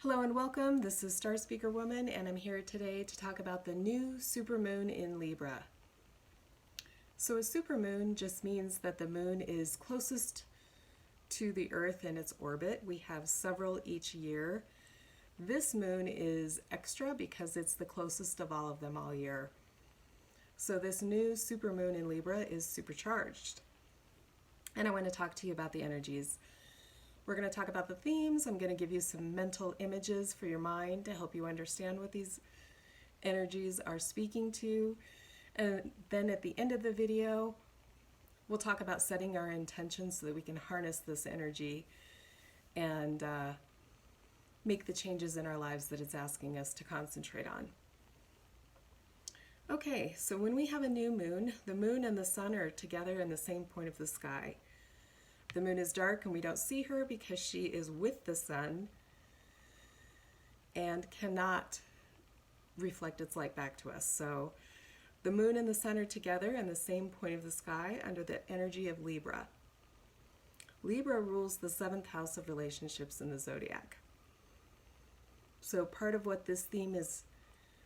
Hello and welcome. This is Star Speaker Woman, and I'm here today to talk about the new supermoon in Libra. So a supermoon just means that the moon is closest to the Earth in its orbit. We have several each year. This moon is extra because it's the closest of all of them all year. So this new supermoon in Libra is supercharged. And I want to talk to you about the energies. We're going to talk about the themes. I'm going to give you some mental images for your mind to help you understand what these energies are speaking to. And then at the end of the video, we'll talk about setting our intentions so that we can harness this energy and make the changes in our lives that it's asking us to concentrate on. Okay, so when we have a new moon, the moon and the sun are together in the same point of the sky. The moon is dark and we don't see her because she is with the sun and cannot reflect its light back to us. So the moon and the sun are together in the same point of the sky under the energy of Libra. Libra rules the 7th house of relationships in the zodiac. So part of what this theme is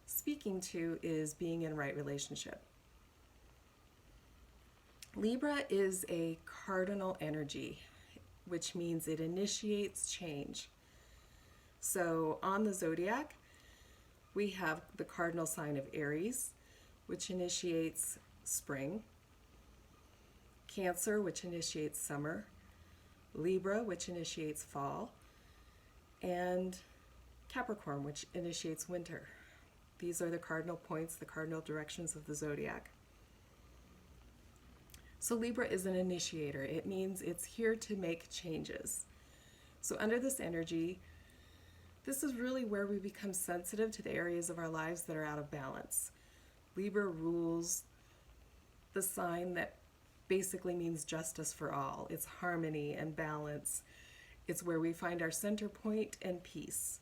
speaking to is being in right relationship. Libra is a cardinal energy, which means it initiates change. So on the zodiac, we have the cardinal sign of Aries, which initiates spring, Cancer, which initiates summer, Libra, which initiates fall, and Capricorn, which initiates winter. These are the cardinal points, the cardinal directions of the zodiac. So Libra is an initiator. It means it's here to make changes. So under this energy, this is really where we become sensitive to the areas of our lives that are out of balance. Libra rules the sign that basically means justice for all. It's harmony and balance. It's where we find our center point and peace.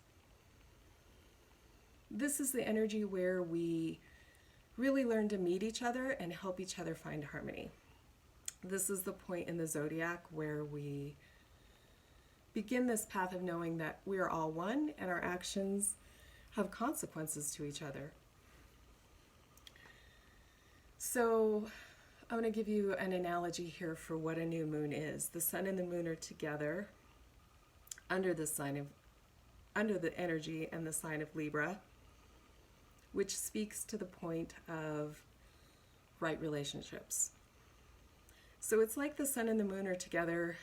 This is the energy where we really learn to meet each other and help each other find harmony. This is the point in the zodiac where we begin this path of knowing that we are all one and our actions have consequences to each other. So I'm going to give you an analogy here for what a new moon is. The sun and the moon are together under the energy and the sign of Libra, which speaks to the point of right relationships. So it's like the sun and the moon are together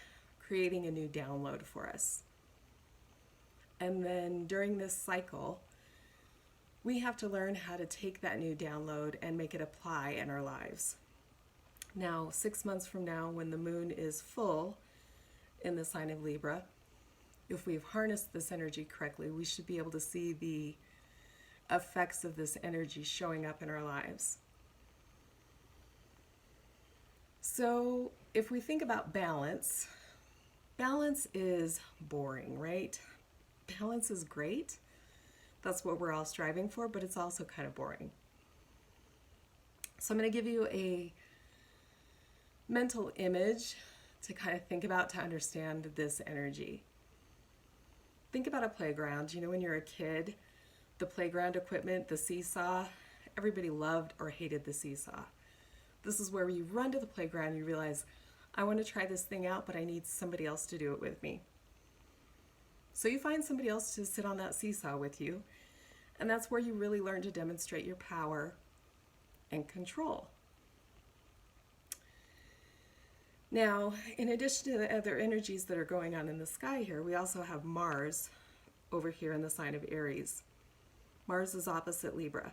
creating a new download for us. And then during this cycle, we have to learn how to take that new download and make it apply in our lives. Now, 6 months from now, when the moon is full in the sign of Libra, if we've harnessed this energy correctly, we should be able to see the effects of this energy showing up in our lives. So if we think about balance, balance is boring, right? Balance is great. That's what we're all striving for, but it's also kind of boring. So I'm going to give you a mental image to kind of think about to understand this energy. Think about a playground. You know, when you're a kid, the playground equipment, the seesaw, everybody loved or hated the seesaw. This is where you run to the playground and you realize, I want to try this thing out, but I need somebody else to do it with me. So you find somebody else to sit on that seesaw with you, and that's where you really learn to demonstrate your power and control. Now, in addition to the other energies that are going on in the sky here, we also have Mars over here in the sign of Aries. Mars is opposite Libra.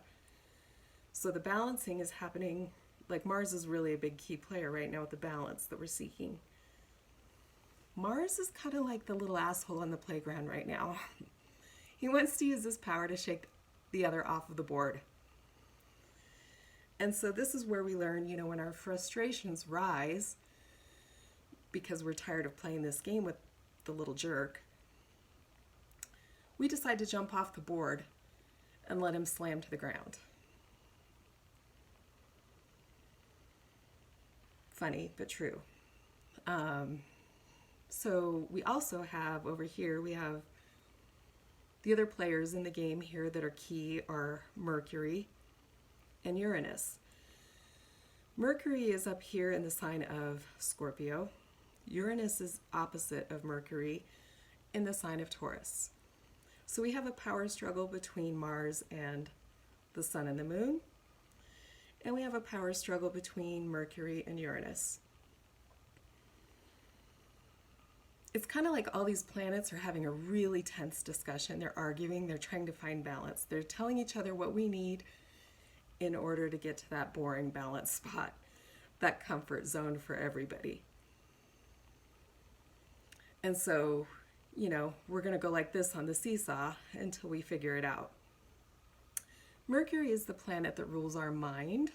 So the balancing is happening. Like Mars is really a big key player right now with the balance that we're seeking. Mars is kind of like the little asshole on the playground right now. He wants to use his power to shake the other off of the board. And so this is where we learn, you know, when our frustrations rise because we're tired of playing this game with the little jerk, we decide to jump off the board and let him slam to the ground. Funny, but true. So we also have over here, we have The other players in the game here that are key are Mercury and Uranus. Mercury is up here in the sign of Scorpio. Uranus is opposite of Mercury in the sign of Taurus. So we have a power struggle between Mars and the Sun and the Moon. And we have a power struggle between Mercury and Uranus. It's kind of like all these planets are having a really tense discussion. They're arguing, they're trying to find balance. They're telling each other what we need in order to get to that boring balance spot, that comfort zone for everybody. And so, we're going to go like this on the seesaw until we figure it out. Mercury is the planet that rules our mind,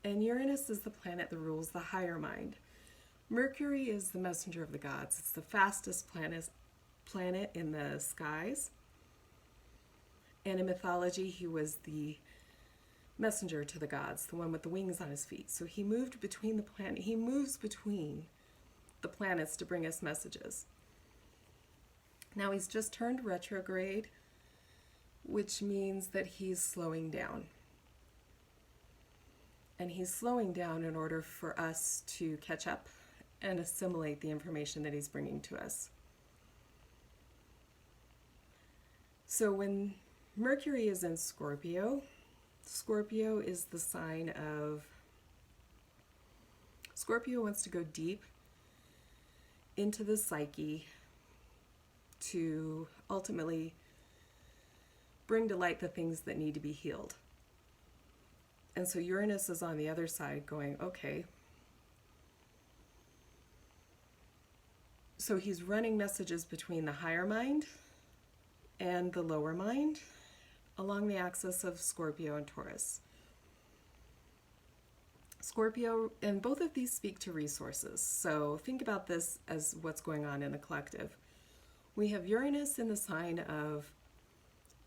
and Uranus is the planet that rules the higher mind. Mercury is the messenger of the gods. It's the fastest planet in the skies. And in mythology, he was the messenger to the gods, the one with the wings on his feet. So he moved between he moves between the planets to bring us messages. Now he's just turned retrograde, which means that he's slowing down. And he's slowing down in order for us to catch up and assimilate the information that he's bringing to us. So when Mercury is in Scorpio, Scorpio is the sign of, Scorpio wants to go deep into the psyche to ultimately bring to light the things that need to be healed. And so Uranus is on the other side going, okay. So he's running messages between the higher mind and the lower mind along the axis of Scorpio and Taurus. Scorpio, and both of these speak to resources. So think about this as what's going on in the collective. We have Uranus in the sign of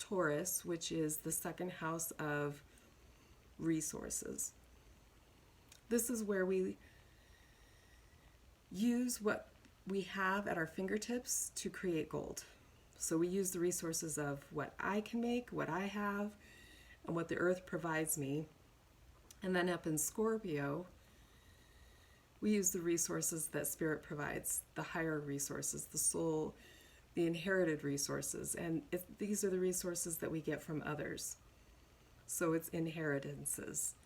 Taurus, which is the second house of resources. This is where we use what we have at our fingertips to create gold. So we use the resources of what I can make, what I have, and what the earth provides me. And then up in Scorpio, we use the resources that spirit provides, the higher resources, the soul, the inherited resources. And these are the resources that we get from others. So it's inheritances,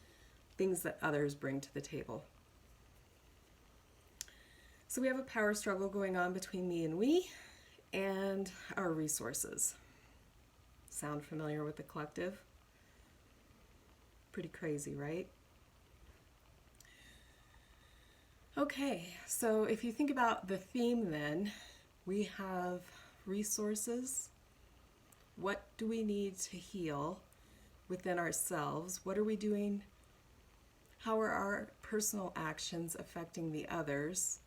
things that others bring to the table. So we have a power struggle going on between me and we and our resources. Sound familiar with the collective? Pretty crazy, right? Okay, so if you think about the theme then, we have resources. What do we need to heal within ourselves? What are we doing? How are our personal actions affecting the others?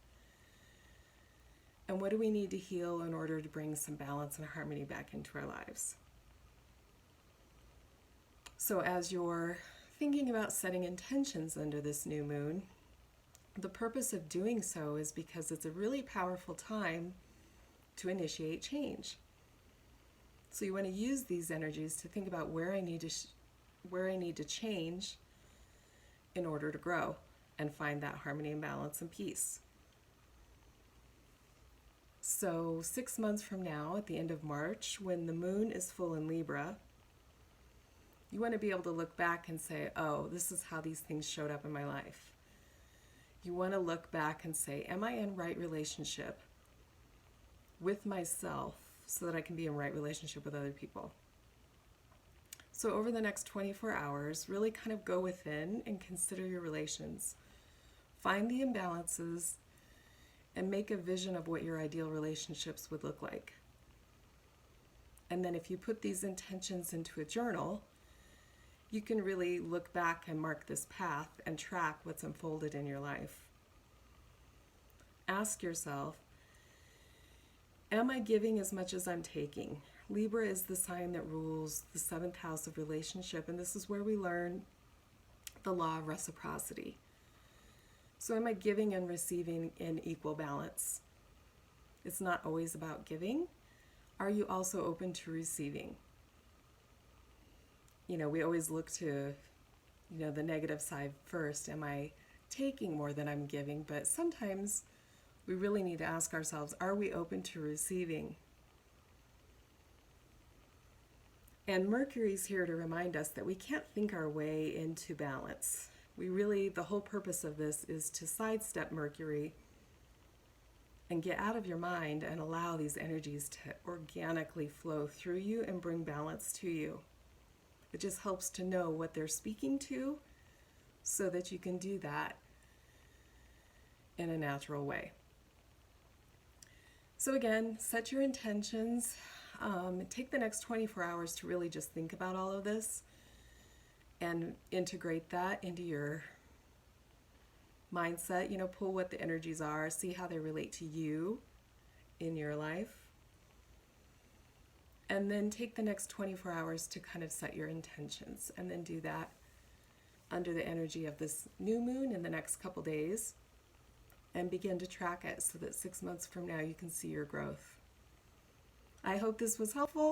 And what do we need to heal in order to bring some balance and harmony back into our lives? So as you're thinking about setting intentions under this new moon, the purpose of doing so is because it's a really powerful time to initiate change. So you want to use these energies to think about where I need to change in order to grow and find that harmony and balance and peace. So 6 months from now, at the end of March, when the moon is full in Libra, you want to be able to look back and say, oh, this is how these things showed up in my life. You want to look back and say, am I in right relationship with myself so that I can be in right relationship with other people? So over the next 24 hours, really kind of go within and consider your relations. Find the imbalances and make a vision of what your ideal relationships would look like. And then if you put these intentions into a journal, you can really look back and mark this path and track what's unfolded in your life. Ask yourself, am I giving as much as I'm taking? Libra is the sign that rules the 7th house of relationship, and this is where we learn the law of reciprocity. So am I giving and receiving in equal balance? It's not always about giving. are you also open to receiving? You know, we always look to, the negative side first. Am I taking more than I'm giving? But sometimes we really need to ask ourselves, are we open to receiving? And Mercury's here to remind us that we can't think our way into balance. The whole purpose of this is to sidestep Mercury and get out of your mind and allow these energies to organically flow through you and bring balance to you. It just helps to know what they're speaking to so that you can do that in a natural way. So again, set your intentions. Take the next 24 hours to really just think about all of this and integrate that into your mindset. Pull what the energies are, see how they relate to you in your life. And then take the next 24 hours to kind of set your intentions, and then do that under the energy of this new moon in the next couple days, and begin to track it so that 6 months from now you can see your growth. I hope this was helpful.